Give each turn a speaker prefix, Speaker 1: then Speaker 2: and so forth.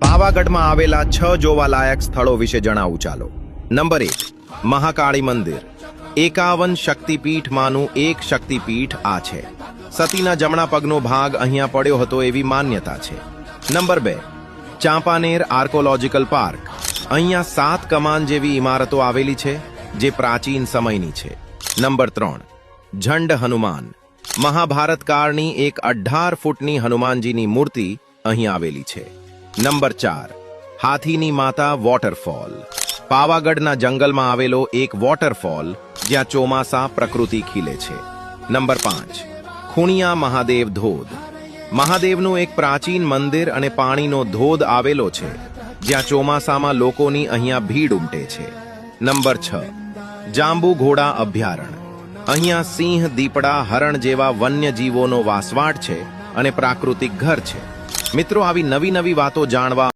Speaker 1: પાવાગઢમાં આવેલા 6 જોવાલાયક સ્થળો વિશે જણાવું ચાલો. નંબર 1, મહાકાળી મંદિર. 51 શક્તિપીઠમાંનું એક શક્તિપીઠ આ છે. સતીના જમણા પગનો ભાગ અહીંયા પડ્યો હતો એવી માન્યતા છે. Number 2, Champaner archaeological park. અહીંયા 7 કમાન જેવી ઇમારતો આવેલી છે જે પ્રાચીન સમયની છે. નંબર 3, ઝંડ હનુમાન. મહાભારત કાળની એક 18 ફૂટની હનુમાનજીની મૂર્તિ અહીં આવેલી છે. નંબર 4, હાથીની માતા વોટરફોલ. પાવાગઢના જંગલમાં આવેલો એક વોટરફોલ જ્યાં ચોમાસા પ્રકૃતિ ખીલે છે. નંબર 5, ખૂણિયા મહાદેવ ધોધ. મહાદેવનું એક પ્રાચીન મંદિર અને પાણીનો ધોધ આવેલો છે જ્યાં ચોમાસામાં લોકોની અહીંયા ભીડ ઉમટે છે. નંબર 6, જાંબુ ઘોડા અભયારણ્ય. અહીંયા સિંહ, દીપડા, હરણ જેવા વન્યજીવોનો વાસવાટ છે અને પ્રાકૃતિક ઘર છે. મિત્રો, આવી નવી નવી વાતો જાણવા